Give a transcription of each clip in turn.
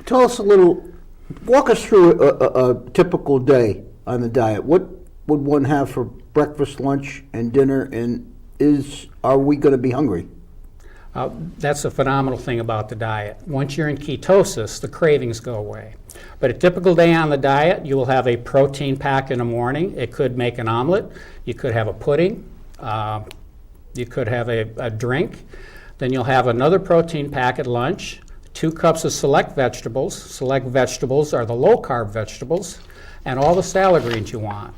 Tell us a little, walk us through a typical day on the diet. What would one have for breakfast, lunch, and dinner, and are we going to be hungry? That's a phenomenal thing about the diet. Once you're in ketosis, the cravings go away. But a typical day on the diet, you will have a protein pack in the morning. It could make an omelet. You could have a pudding. You could have a drink. Then you'll have another protein pack at lunch, 2 cups of select vegetables. Select vegetables are the low-carb vegetables, and all the salad greens you want.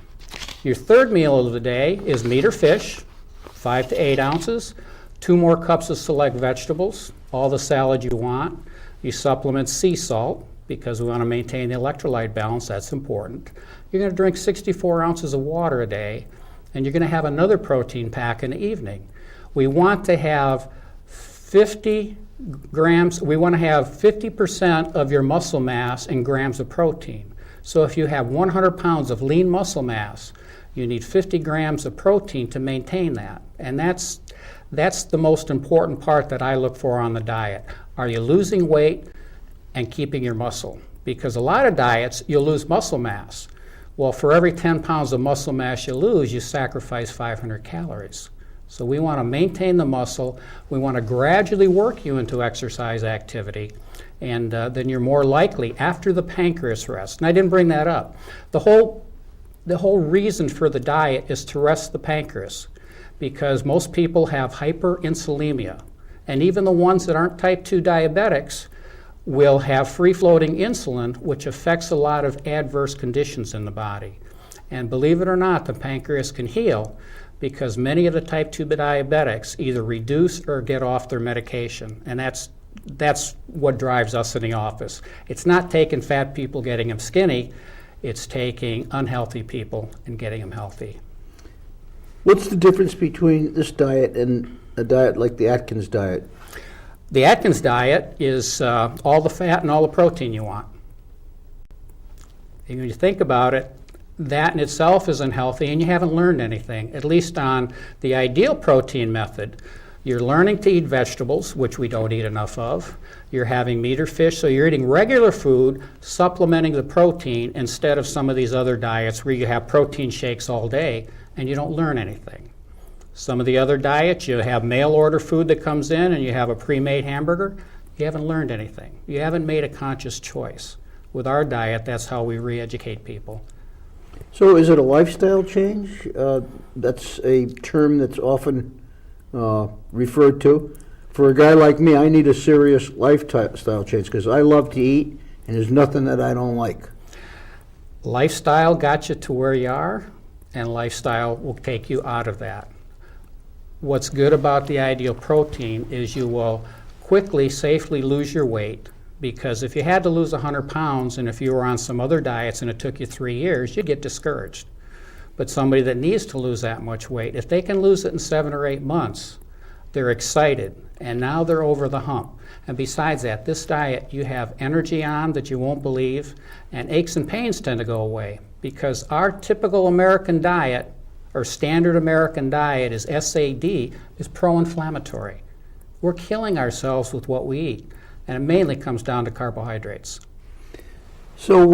Your third meal of the day is meat or fish, 5 to 8 ounces, 2 more cups of select vegetables, all the salad you want. You supplement sea salt because we want to maintain the electrolyte balance. That's important. You're going to drink 64 ounces of water a day, and you're going to have another protein pack in the evening. We want to have 50 grams, we want to have 50% of your muscle mass in grams of protein. So if you have 100 pounds of lean muscle mass, you need 50 grams of protein to maintain that. And that's the most important part that I look for on the diet. Are you losing weight and keeping your muscle? Because a lot of diets, you'll lose muscle mass. Well, for every 10 pounds of muscle mass you lose, you sacrifice 500 calories. So we want to maintain the muscle. We want to gradually work you into exercise activity. And then you're more likely, after the pancreas rests, and I didn't bring that up, the whole reason for the diet is to rest the pancreas, because most people have hyperinsulinemia. And even the ones that aren't type 2 diabetics will have free-floating insulin, which affects a lot of adverse conditions in the body. And believe it or not, the pancreas can heal, because many of the type 2 diabetics either reduce or get off their medication. And that's what drives us in the office. It's not taking fat people, getting them skinny. It's taking unhealthy people and getting them healthy. What's the difference between this diet and a diet like the Atkins diet? The Atkins diet is all the fat and all the protein you want. And when you think about it, that in itself isn't healthy, and you haven't learned anything. At least on the ideal protein method, you're learning to eat vegetables, which we don't eat enough of. You're having meat or fish, so you're eating regular food, supplementing the protein instead of some of these other diets where you have protein shakes all day and you don't learn anything. Some of the other diets, you have mail order food that comes in and you have a pre-made hamburger. You haven't learned anything. You haven't made a conscious choice. With our diet, that's how we re-educate people. So is it a lifestyle change? That's a term that's often referred to. For a guy like me, I need a serious lifestyle change because I love to eat and there's nothing that I don't like. Lifestyle got you to where you are, and lifestyle will take you out of that. What's good about the ideal protein is you will quickly, safely lose your weight, because if you had to lose 100 pounds and if you were on some other diets and it took you 3 years, you'd get discouraged. But somebody that needs to lose that much weight, if they can lose it in 7 or 8 months, they're excited, and now they're over the hump. And besides that, this diet, you have energy on that you won't believe, and aches and pains tend to go away, because our typical American diet, or standard American diet, is SAD, is pro-inflammatory. We're killing ourselves with what we eat, and it mainly comes down to carbohydrates. So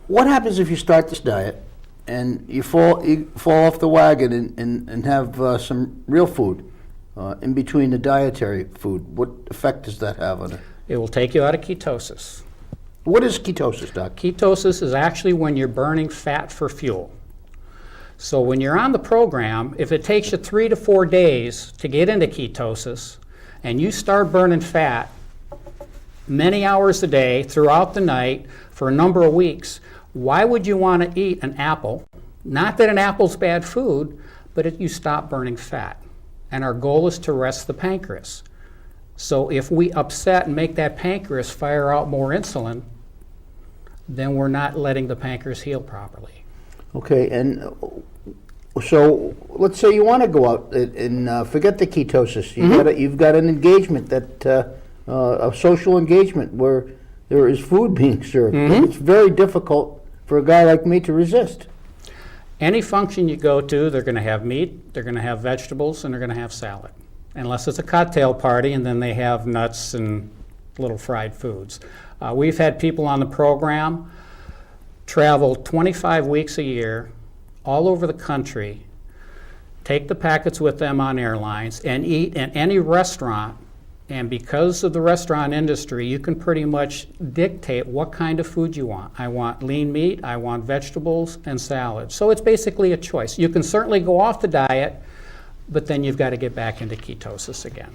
what happens if you start this diet and you fall off the wagon and have some real food in between the dietary food? What effect does that have on it? It will take you out of ketosis. What is ketosis, Doc? Ketosis is actually when you're burning fat for fuel. So when you're on the program, if it takes you 3 to 4 days to get into ketosis, and you start burning fat many hours a day throughout the night for a number of weeks, why would you want to eat an apple? Not that an apple's bad food, but you stop burning fat. And our goal is to rest the pancreas. So if we upset and make that pancreas fire out more insulin, then we're not letting the pancreas heal properly. Okay, and so let's say you want to go out and forget the ketosis. You've got an engagement, a social engagement where there is food being served. It's very difficult for a guy like me to resist. Any function you go to, they're going to have meat, they're going to have vegetables, and they're going to have salad. Unless it's a cocktail party and then they have nuts and little fried foods. We've had people on the program travel 25 weeks a year all over the country, take the packets with them on airlines, and eat in any restaurant. And because of the restaurant industry, you can pretty much dictate what kind of food you want. I want lean meat, I want vegetables, and salads. So it's basically a choice. You can certainly go off the diet, but then you've got to get back into ketosis again.